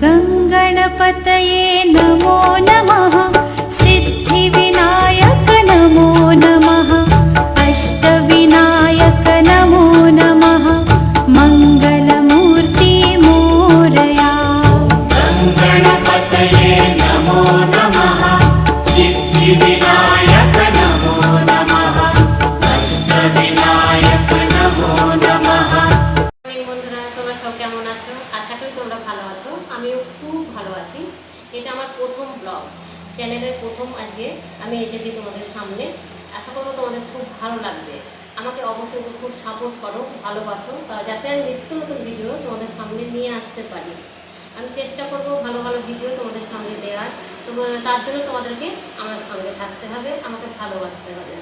गंगणपतये नमो नमः। सिद्धिविनायक नमो नमः। अष्टविनायक नमो नमः। मंगलमूर्ति मोरया। गंगणपतये नमो नमः। सिद्धिविनायक नमो नमः। अष्टविनायक नमो नमः। বন্ধুরা তোমরা সব কেমন আছো? আশা করি তোমরা ভালো আছো। আমিও খুব ভালো আছি। এটা আমার প্রথম ব্লগ, চ্যানেলের প্রথম আজকে আমি এসেছি তোমাদের সামনে। আশা করবো তোমাদের খুব ভালো লাগবে। আমাকে অবশ্যই খুব সাপোর্ট করো, ভালোবাসো, যাতে আমি নিত্য নতুন ভিডিও তোমাদের সামনে নিয়ে আসতে পারি। আমি চেষ্টা করব ভালো ভালো ভিডিও তোমাদের সঙ্গে দেওয়ার। তো তার জন্য তোমাদেরকে আমার সঙ্গে থাকতে হবে, আমাকে ভালোবাসতে হবে।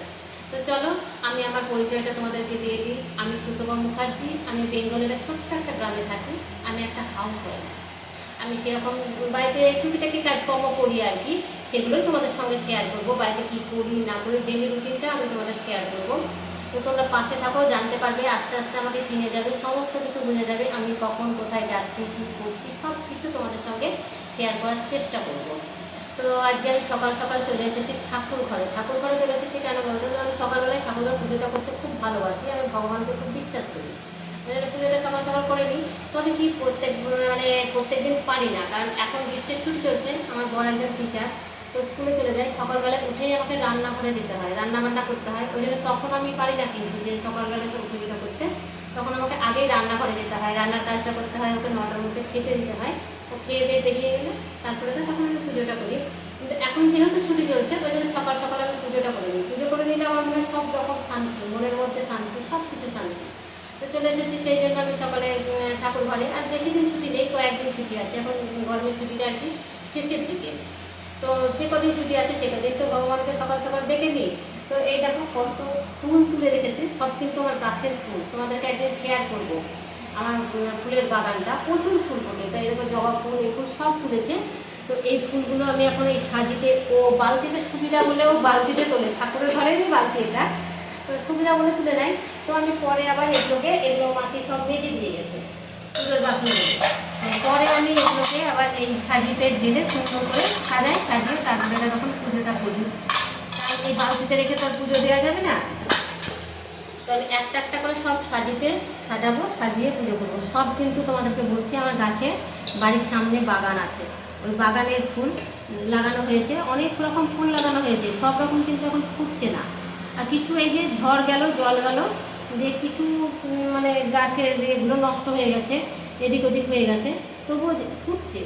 তো চলো আমি আমার পরিচয়টা তোমাদেরকে দিয়ে দিই। আমি সুতপা মুখার্জি। আমি বেঙ্গলের ছোট্ট একটা গ্রামে থাকি। আমি একটা হাউস ওয়াইফ। আমি সেরকম বাড়িতে টুকিটাকি কাজকর্ম করি আর কি, সেগুলোই তোমাদের সঙ্গে শেয়ার করবো। বাড়িতে কী করি না করি ডেলি রুটিনটা আমি তোমাদের শেয়ার করবো। তো তোমরা পাশে থাকো, জানতে পারবে, আস্তে আস্তে আমাকে চিনে যাবে, সমস্ত কিছু বুঝে যাবে আমি কখন কোথায় যাচ্ছি, কী করছি, সব কিছু তোমাদের সঙ্গে শেয়ার করার চেষ্টা করব। তো আজকে আমি সকাল সকাল চলে এসেছি ঠাকুর ঘরে চলে এসেছি কেন বলতে, আমি সকালবেলায় ঠাকুরের পুজোটা করতে খুব ভালোবাসি। আমি ভগবানকে খুব বিশ্বাস করি। পুজোটা সকাল সকাল করে নিই। তবে কি প্রত্যেক দিন পারি না, কারণ এখন গ্রীষ্মের ছুটি চলছে। আমার বড় একজন টিচার, তো স্কুলে চলে যায়। সকালবেলায় উঠেই আমাকে রান্নাঘরে যেতে হয়, রান্নাবান্না করতে হয়। ওই জন্য তখন আমি পারি না কিন্তু যে সকালবেলা সব পুজোটা করতে। তখন আমাকে আগেই রান্নাঘরে যেতে হয়, রান্নার কাজটা করতে হয়, ওকে 9টার মধ্যে খেতে দিতে হয়। ও খেয়ে দিয়ে বেরিয়ে গেলে তারপরে তো তখন আমি পুজোটা করি। কিন্তু এখন যেহেতু ছুটি চলছে ওই জন্য সকাল সকাল আমি পুজোটা করে নিই। পুজো করে নিলে আমার মনে সব রকম শান্তি, মনের মধ্যে শান্তি, সব কিছু শান্তি। তো চলে এসেছি, সেই জন্য আমি সকালে ঠাকুর ঘরে। আর বেশি দিন ছুটি নেই, কয়েকদিন ছুটি আছে। এখন গরমের ছুটিটা আর কি শেষের দিকে। তো যে কদিন ছুটি আছে সে কদিন তো ভগবানকে সকাল সকাল ডেকে নিই। তো এই দেখো কত ফুল তুলে রেখেছি, সব কিন্তু আমার গাছের ফুল। তোমাদেরকে একদিন শেয়ার করবো আমার ফুলের বাগানটা, প্রচুর ফুল ফোটে। তো এরকম জবা ফুল, এই ফুল সব তুলেছে। তো এই ফুলগুলো আমি এখন এই সাজিতে ও বালতিতে সুবিধা বলেও বালতিতে তোলে, ঠাকুরের ঘরেরই বালতি এটা, তো সুবিধা বলে তুলে নেয়। তো আমি পরে আবার এগুলো মাসি সব মেজে দিয়ে গেছে পুজোর বাসনগুলো। পরে আমি এগুলোকে আবার এই সাজিতে ঢেলে সুন্দর করে সাজিয়ে তারপরে তখন পুজোটা করি। কারণ এই বালতিতে রেখে তো আর পুজো দেওয়া যাবে না। তো আমি একটা একটা করে সব সাজাবো, সাজিয়ে পুজো করবো। সব কিন্তু তোমাদেরকে বলছি আমার গাছে, বাড়ির সামনে বাগান আছে, ওই বাগানের ফুল লাগানো হয়েছে। অনেক রকম ফুল লাগানো হয়েছে, সব রকম কিন্তু এখন ফুটছে না। আর কিছু এই যে ঝড় গেল, জল গেল, দিয়ে কিছু গাছের এগুলো নষ্ট হয়ে গেছে, এদিক ওদিক হয়ে গেছে। তবুও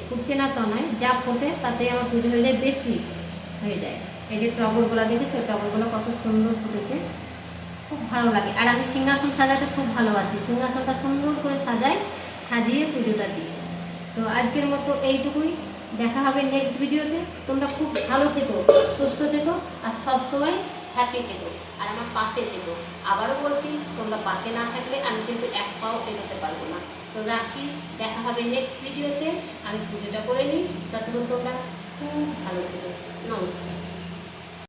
ফুটছে না তো নয়, যা ফোটে তাতে আমার পুজো হয়ে যায়, বেশি হয়ে যায়। এই যে টগরগুলো দেখেছো, টগরগুলো কত সুন্দর ফুটেছে, খুব ভালো লাগে। আর আমি সিংহাসন সাজাতে খুব ভালোবাসি, সিংহাসনটা সুন্দর করে সাজিয়ে পুজোটা দিই। তো আজকের মতো এইটুকুই, দেখা হবে নেক্সট ভিডিওতে। তোমরা খুব ভালো থেকো, সুস্থ থেকো, আর সবসময় হ্যাপি থেকো, আর আমার পাশে থেকো। আবারও বলছি, তোমরা পাশে না থাকলে আমি কিন্তু এক পাও এগোতে পারবো না। তো রাখি, দেখা হবে নেক্সট ভিডিওতে। আমি পুজোটা করে নিই, ততক্ষণ তোমরা খুব ভালো থেকো। নমস্কার।